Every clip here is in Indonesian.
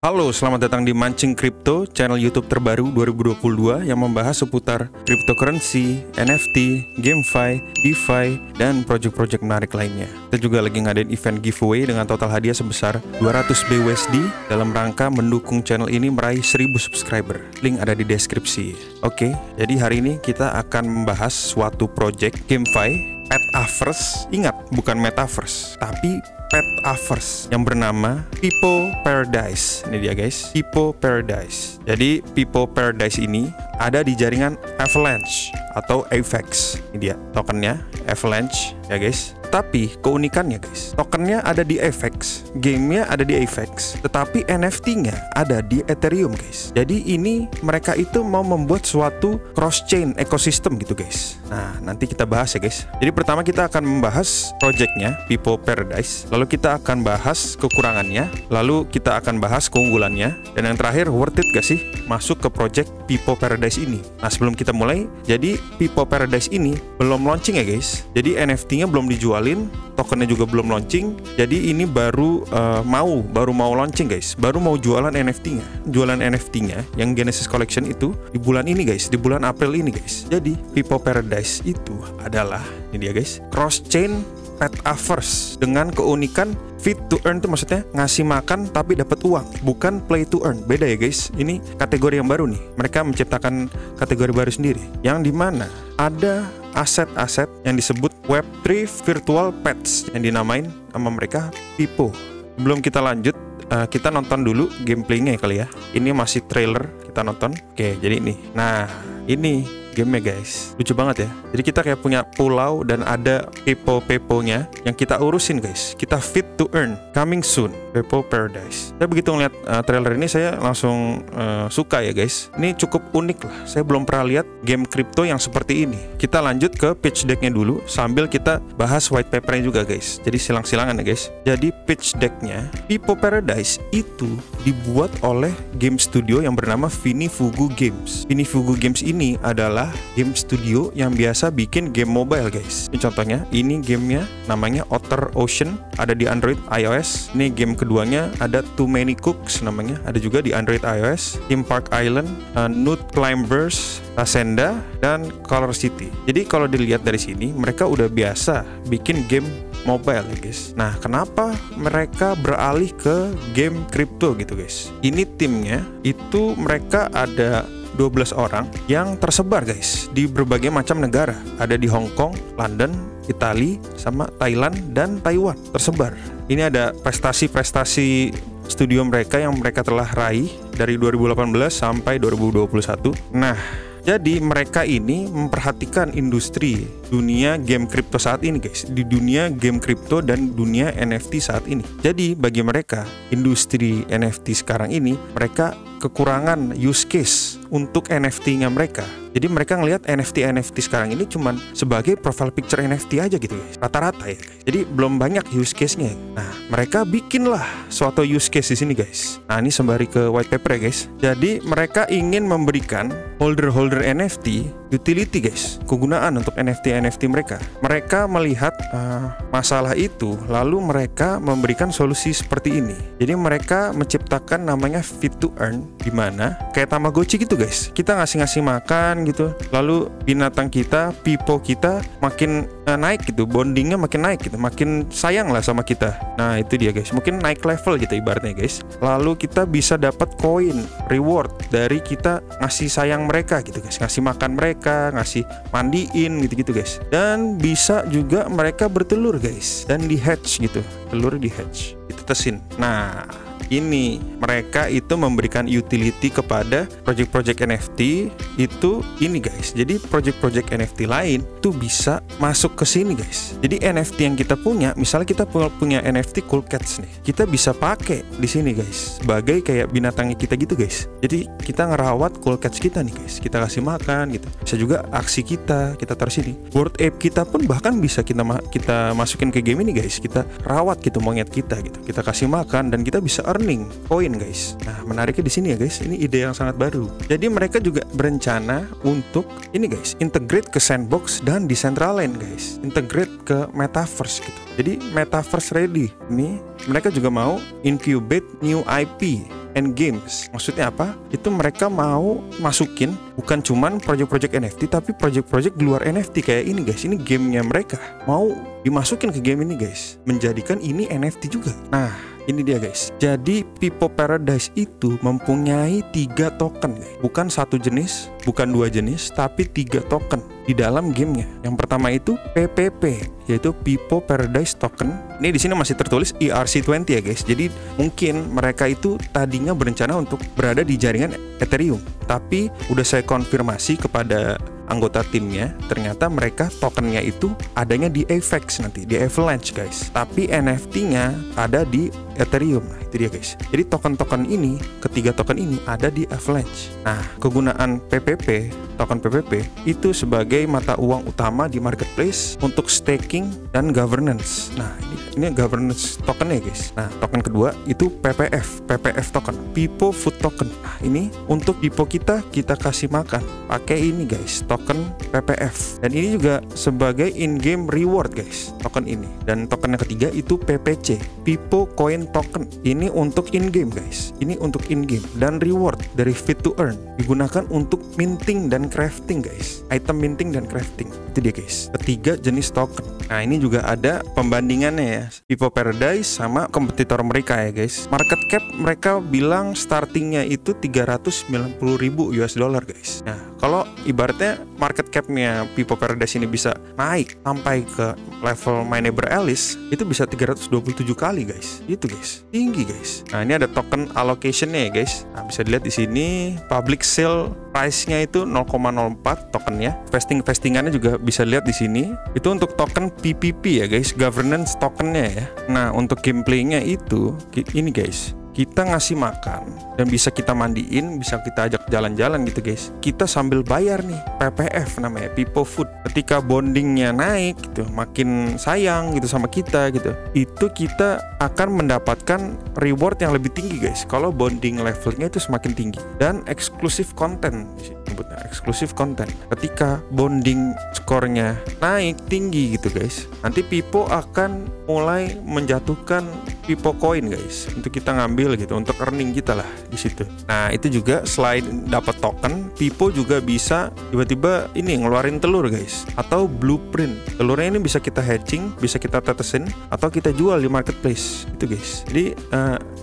Halo, selamat datang di Mancing Crypto, channel YouTube terbaru 2022 yang membahas seputar cryptocurrency, NFT, GameFi, DeFi, dan project-project menarik lainnya. Kita juga lagi ngadain event giveaway dengan total hadiah sebesar 200 BUSD dalam rangka mendukung channel ini meraih 1000 subscriber. Link ada di deskripsi. Oke, jadi hari ini kita akan membahas suatu project GameFi, Petaverse. Ingat, bukan Metaverse, tapi Petaverse yang bernama Peepo Paradise. Ini dia guys, Peepo Paradise. Jadi Peepo Paradise ini ada di jaringan Avalanche atau AVAX. Ini dia tokennya Avalanche ya guys. Tapi keunikannya guys, tokennya ada di AVAX, gamenya ada di AVAX, tetapi NFT-nya ada di Ethereum guys. Jadi ini mereka itu mau membuat suatu cross-chain ekosistem gitu guys. Nah nanti kita bahas ya guys. Jadi pertama kita akan membahas projectnya Peepo Paradise, lalu kita akan bahas kekurangannya, lalu kita akan bahas keunggulannya, dan yang terakhir worth it gak sih masuk ke project Peepo Paradise ini. Nah sebelum kita mulai, jadi Peepo Paradise ini belum launching ya guys. Jadi NFT-nya belum dijualin, tokennya juga belum launching. Jadi ini baru mau launching guys, baru mau jualan NFT-nya. Jualan NFT-nya yang Genesis Collection itu di bulan ini guys, di bulan April ini guys. Jadi Peepo Paradise itu adalah, ini dia guys, cross-chain Petaverse dengan keunikan fit to earn, itu maksudnya ngasih makan tapi dapat uang, bukan play to earn. Beda ya guys, ini kategori yang baru nih. Mereka menciptakan kategori baru sendiri yang dimana ada aset-aset yang disebut Web3 virtual pets yang dinamain sama mereka Peepo. Sebelum kita lanjut, kita nonton dulu gameplaynya kali ya. Ini masih trailer, kita nonton. Oke, jadi ini. Nah, ini gamenya guys, lucu banget ya. Jadi kita kayak punya pulau dan ada Peepo-Peepo-nya yang kita urusin guys. Kita fit to earn, coming soon, Peepo Paradise. Saya begitu ngeliat trailer ini, saya langsung suka ya guys. Ini cukup unik lah, saya belum pernah lihat game crypto yang seperti ini. Kita lanjut ke pitch decknya dulu sambil kita bahas white papernya juga guys. Jadi silang-silangan ya guys. Jadi pitch decknya Peepo Paradise itu dibuat oleh game studio yang bernama Vinifugu Games. Vinifugu Games ini adalah game studio yang biasa bikin game mobile guys. Ini contohnya, ini gamenya namanya Outer Ocean, ada di Android, iOS. Ini game keduanya ada Too Many Cooks namanya, ada juga di Android, iOS. Theme Park Island, Nut Climbers, Ascenda, dan Color City. Jadi kalau dilihat dari sini, mereka udah biasa bikin game mobile ya guys. Nah kenapa mereka beralih ke game crypto gitu guys? Ini timnya itu mereka ada 12 orang yang tersebar guys di berbagai macam negara. Ada di Hong Kong, London, Italia, sama Thailand dan Taiwan tersebar. Ini ada prestasi-prestasi studio mereka yang mereka telah raih dari 2018 sampai 2021. Nah, jadi mereka ini memperhatikan industri dunia game crypto saat ini guys, di dunia game crypto dan dunia NFT saat ini. Jadi bagi mereka, industri NFT sekarang ini, mereka kekurangan use case untuk NFT-nya mereka. Jadi mereka ngelihat NFT sekarang ini cuman sebagai profile picture NFT aja gitu guys, rata-rata ya guys. Jadi belum banyak use case-nya. Nah mereka bikinlah suatu use case di sini guys. Nah ini sembari ke white paper ya guys. Jadi mereka ingin memberikan holder NFT utility guys, kegunaan untuk NFT mereka. Mereka melihat masalah itu, lalu mereka memberikan solusi seperti ini. Jadi mereka menciptakan namanya fit to earn, dimana kayak Tamagotchi gitu guys. Kita ngasih makan gitu, lalu binatang kita, Peepo kita makin naik gitu, bondingnya makin naik gitu, makin sayang lah sama kita. Nah itu dia guys, mungkin naik level gitu ibaratnya guys. Lalu kita bisa dapat koin reward dari kita ngasih sayang mereka gitu guys, ngasih makan mereka, ngasih mandiin gitu-gitu guys. Dan bisa juga mereka bertelur guys, dan di hatch gitu, telur di hatch, ditetesin. Nah ini mereka itu memberikan utility kepada project-project NFT itu ini guys. Jadi project-project NFT lain tuh bisa masuk ke sini guys. Jadi NFT yang kita punya, misalnya kita punya NFT Cool Cats nih, kita bisa pakai di sini guys sebagai kayak binatangnya kita gitu guys. Jadi kita ngerawat Cool Cats kita nih guys, kita kasih makan gitu. Bisa juga aksi kita taruh sini. Bored Ape kita pun bahkan bisa kita masukin ke game ini guys. Kita rawat gitu monyet kita gitu. Kita kasih makan dan kita bisa earning koin guys. Nah menariknya di sini ya guys, ini ide yang sangat baru. Jadi mereka juga berencana untuk ini guys, integrate ke Sandbox dan Decentraland guys, integrate ke Metaverse gitu. Jadi Metaverse ready. Ini mereka juga mau incubate new IP and games. Maksudnya apa? Itu mereka mau masukin bukan cuman project-project NFT, tapi project-project di luar NFT kayak ini guys. Ini gamenya mereka mau dimasukin ke game ini guys, menjadikan ini NFT juga. Nah, ini dia guys. Jadi Pipo Paradise itu mempunyai 3 token guys. Bukan satu jenis, bukan 2 jenis, tapi 3 token di dalam gamenya. Yang pertama itu PPP, yaitu Pipo Paradise Token. Ini di sini masih tertulis ERC20 ya guys. Jadi mungkin mereka itu tadinya berencana untuk berada di jaringan Ethereum, tapi udah saya konfirmasi kepada anggota timnya, ternyata mereka tokennya itu adanya di Avex nanti, di Avalanche guys, tapi NFT-nya ada di Ethereum. Nah itu dia guys. Jadi token-token ini, ketiga token ini ada di Avalanche. Nah kegunaan PPP, token PPP itu sebagai mata uang utama di marketplace untuk staking dan governance. Nah ini governance tokennya guys. Nah token kedua itu PPF token, Pipo Food Token. Nah ini untuk Pipo kita kasih makan pakai ini guys, token PPF. Dan ini juga sebagai in-game reward guys, token ini. Dan token yang ketiga itu PPC, Pipo Coin Token. Ini untuk in-game guys. Ini untuk in-game dan reward dari Fit to Earn digunakan untuk minting dan crafting guys. Item minting dan crafting. Itu dia guys. Ketiga jenis token. Nah ini juga ada pembandingannya ya, Pipo Paradise sama kompetitor mereka ya guys. Market cap mereka bilang startingnya itu 390.000 US dollar guys. Nah kalau ibaratnya market capnya Pipo Paradise ini bisa naik sampai ke level My Neighbor Alice, itu bisa 327 kali guys. Itu guys, tinggi guys. Nah ini ada token allocationnya ya guys. Nah bisa dilihat di sini public sale price-nya itu 0,04 tokennya. Vestingannya juga bisa lihat di sini. Itu untuk token PPP ya guys, governance tokennya ya. Nah untuk gameplaynya itu ini guys, kita ngasih makan dan bisa kita mandiin, bisa kita ajak jalan-jalan gitu guys. Kita sambil bayar nih, PPF namanya, Pipo Food. Ketika bondingnya naik gitu, makin sayang gitu sama kita gitu, itu kita akan mendapatkan reward yang lebih tinggi guys kalau bonding levelnya itu semakin tinggi. Dan eksklusif konten, sebutnya eksklusif konten. Ketika bonding skornya naik tinggi gitu guys, nanti Pipo akan mulai menjatuhkan Pipo Coin guys untuk kita ngambil gitu, untuk earning kita lah di situ. Nah itu juga selain dapat token, Pipo juga bisa tiba-tiba ini ngeluarin telur guys, atau blueprint. Telurnya ini bisa kita hatching, bisa kita tetesin, atau kita jual di marketplace itu guys. Jadi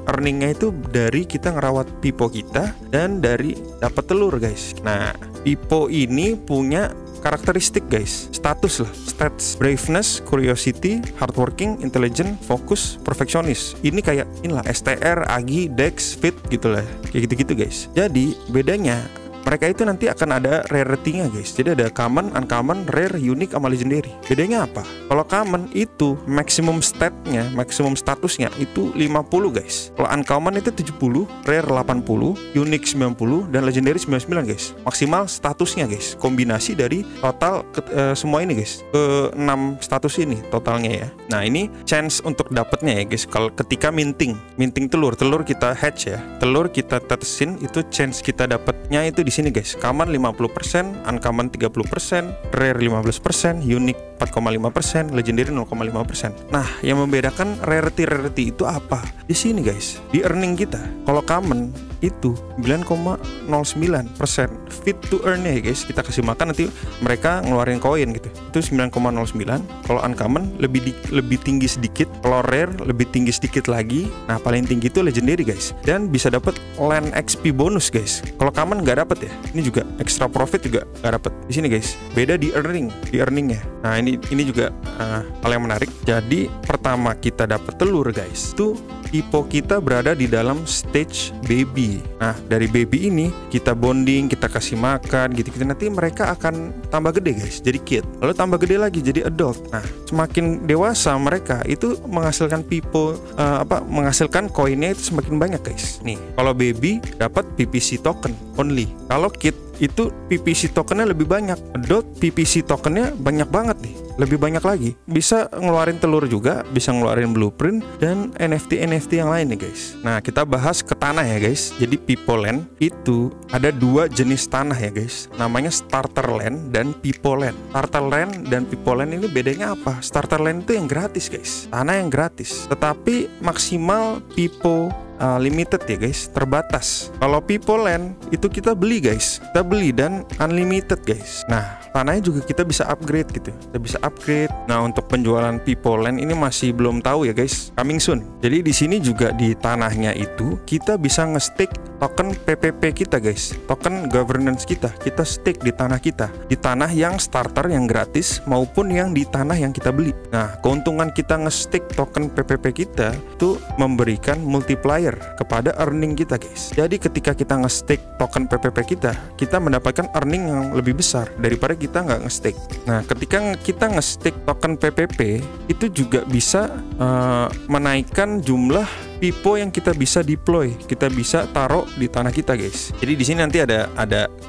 earningnya itu dari kita ngerawat Pipo kita dan dari dapat telur guys. Nah Pipo ini punya karakteristik guys, status lah, stats, braveness, curiosity, hardworking, intelligent, focus, perfectionist. Ini kayak inilah STR, AGI, DEX, Fit gitu lah, kayak gitu-gitu guys. Jadi bedanya mereka itu nanti akan ada rarity-nya guys. Jadi ada common, uncommon, rare, unique, sama legendary. Bedanya apa? Kalau common itu maximum statnya, maximum statusnya itu 50 guys. Kalau uncommon itu 70, rare 80, unique 90, dan legendary 99 guys. Maksimal statusnya guys. Kombinasi dari total semua ini guys. Ke 6 status ini totalnya ya. Nah ini chance untuk dapatnya ya guys. Kalau ketika minting telur kita hatch ya. Telur kita tetesin, itu chance kita dapatnya itu di sini guys. Common 50%, uncommon 30%, rare 15%, unique 4,5%, legendary 0,5%. Nah, yang membedakan rarity itu apa? Di sini guys, di earning kita. Kalau common itu 9,09%, fit to earn ya guys. Kita kasih makan nanti mereka ngeluarin koin gitu. Itu 9,09. Kalau uncommon lebih tinggi sedikit. Kalau rare lebih tinggi sedikit lagi. Nah, paling tinggi itu legendary guys. Dan bisa dapat land XP bonus guys. Kalau common nggak dapat ya. Ini juga extra profit juga nggak dapat. Di sini guys, beda di earningnya. Nah, ini juga hal yang menarik. Jadi pertama kita dapat telur guys, itu Pipo kita berada di dalam stage baby. Nah dari baby ini kita bonding, kita kasih makan gitu-gitu, nanti mereka akan tambah gede guys, jadi kid, lalu tambah gede lagi jadi adult. Nah semakin dewasa mereka itu menghasilkan Pipo menghasilkan koinnya itu semakin banyak guys. Nih kalau baby dapat PPC token only, kalau kid itu PPC tokennya lebih banyak, adult PPC tokennya banyak banget nih, lebih banyak lagi. Bisa ngeluarin telur juga, bisa ngeluarin blueprint dan NFT yang lain nih guys. Nah kita bahas ke tanah ya guys. Jadi Pipo Land itu ada 2 jenis tanah ya guys, namanya Starter Land dan Pipo Land. Starter Land dan Pipo Land ini bedanya apa? Starter Land itu yang gratis guys, tanah yang gratis, tetapi maksimal Pipo limited ya guys, terbatas. Kalau People Land itu kita beli guys, kita beli dan unlimited guys. Nah, tanahnya juga kita bisa upgrade gitu, kita bisa upgrade. Nah, untuk penjualan People Land ini masih belum tahu ya guys, coming soon. Jadi di sini juga di tanahnya itu kita bisa nge-stake token PPP kita guys, token governance kita stake di tanah kita, di tanah yang starter yang gratis maupun yang di tanah yang kita beli. Nah, keuntungan kita nge-stake token PPP kita itu memberikan multiplier kepada earning kita guys. Jadi ketika kita nge-stake token PPP kita mendapatkan earning yang lebih besar daripada kita nggak nge-stake. Nah, ketika kita nge-stake token PPP itu juga bisa menaikkan jumlah Pipo yang kita bisa deploy, kita bisa taruh di tanah kita guys. Jadi di sini nanti ada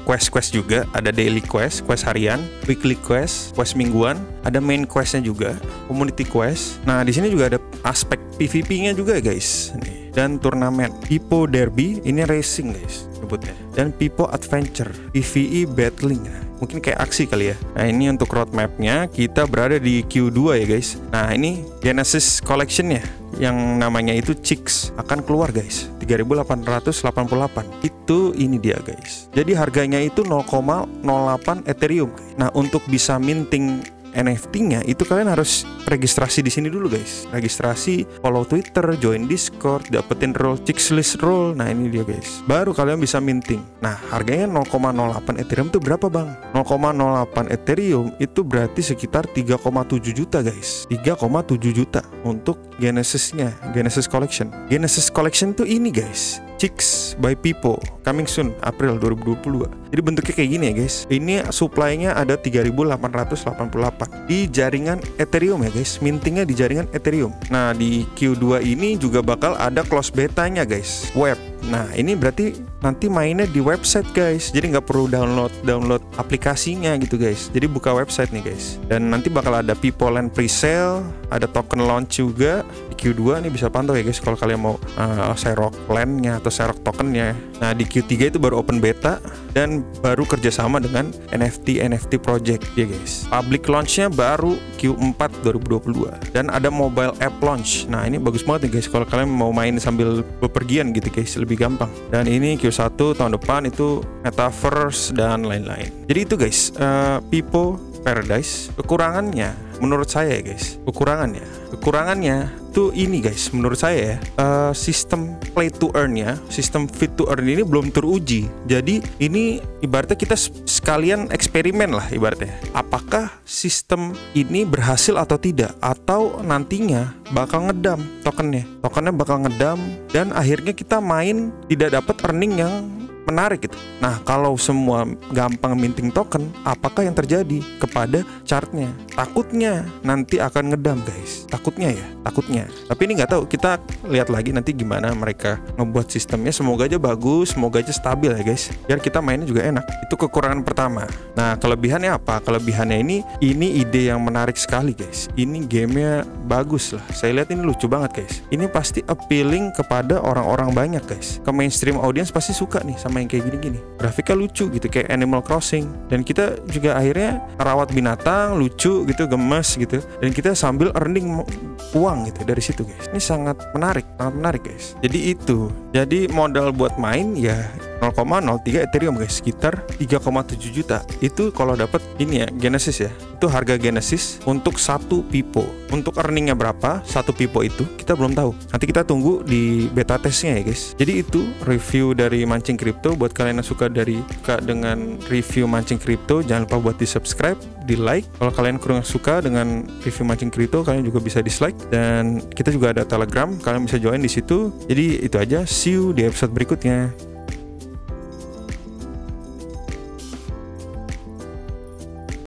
quest juga, ada daily quest harian, weekly quest mingguan, ada main questnya juga, community quest. Nah di sini juga ada aspek PVP-nya juga guys. Dan turnamen Pipo Derby ini racing guys sebutnya, dan Pipo Adventure PvE battling. Mungkin kayak aksi kali ya. Nah ini untuk roadmapnya kita berada di Q2 ya guys. Nah ini Genesis Collection-nya yang namanya itu Chicks akan keluar guys, 3.888. Itu ini dia guys. Jadi harganya itu 0,08 Ethereum. Nah untuk bisa minting NFT-nya itu kalian harus registrasi di sini dulu guys. Registrasi, follow Twitter, join Discord, dapetin role Chicks list role. Nah ini dia guys, baru kalian bisa minting. Nah harganya 0,08 Ethereum itu berapa bang? 0,08 Ethereum itu berarti sekitar 3,7 juta guys. 3,7 juta untuk Genesis-nya, Genesis Collection. Genesis Collection tuh ini guys, Chicks by Pipo, coming soon April 2022. Jadi bentuknya kayak gini ya guys. Ini supply-nya ada 3.888 di jaringan Ethereum ya guys. Mintingnya di jaringan Ethereum. Nah di Q2 ini juga bakal ada close betanya guys, web. Nah ini berarti nanti mainnya di website guys. Jadi nggak perlu download aplikasinya gitu guys. Jadi buka website nih guys. Dan nanti bakal ada People Land presale, ada token launch juga di Q2 nih, bisa pantau ya guys kalau kalian mau Xerox Land-nya atau Xerox tokennya. Nah di Q3 itu baru open beta dan baru kerjasama dengan NFT project ya guys. Public launch-nya baru Q4 2022 dan ada mobile app launch. Nah ini bagus banget nih guys kalau kalian mau main sambil bepergian gitu guys, lebih gampang. Dan ini Q1 tahun depan itu metaverse dan lain-lain. Jadi itu guys, Pipo Paradise. Kekurangannya menurut saya ya guys, kekurangannya tuh ini guys, menurut saya ya, sistem play to earn ya, sistem fit to earn ini belum teruji. Jadi ini ibaratnya kita sekalian eksperimen lah ibaratnya. Apakah sistem ini berhasil atau tidak, atau nantinya bakal ngedam tokennya bakal ngedam dan akhirnya kita main tidak dapat earning yang menarik gitu. Nah kalau semua gampang minting token, apakah yang terjadi kepada chartnya? Takutnya nanti akan ngedam guys, takutnya. Tapi ini nggak tahu, kita lihat lagi nanti gimana mereka ngebuat sistemnya. Semoga aja bagus, semoga aja stabil ya guys, biar kita mainnya juga enak. Itu kekurangan pertama. Nah kelebihannya apa? Kelebihannya ini ide yang menarik sekali guys. Ini gamenya bagus lah, saya lihat ini lucu banget guys. Ini pasti appealing kepada orang-orang banyak guys. Ke mainstream audience pasti suka nih sama yang kayak gini-gini. Grafiknya lucu gitu kayak Animal Crossing, dan kita juga akhirnya merawat binatang, lucu gitu, gemes gitu, dan kita sambil earning uang gitu dari situ guys. Ini sangat menarik guys. Jadi modal buat main ya 0,03 Ethereum guys, sekitar 3,7 juta. Itu kalau dapat ini ya, Genesis ya. Itu harga Genesis untuk satu Pipo. Untuk earningnya berapa satu Pipo itu kita belum tahu. Nanti kita tunggu di beta testnya ya guys. Jadi itu review dari Mancing Crypto. Buat kalian yang suka dengan review Mancing Crypto, jangan lupa buat di subscribe, di like. Kalau kalian kurang suka dengan review Mancing Crypto, kalian juga bisa dislike. Dan kita juga ada Telegram, kalian bisa join di situ. Jadi itu aja, see you di episode berikutnya.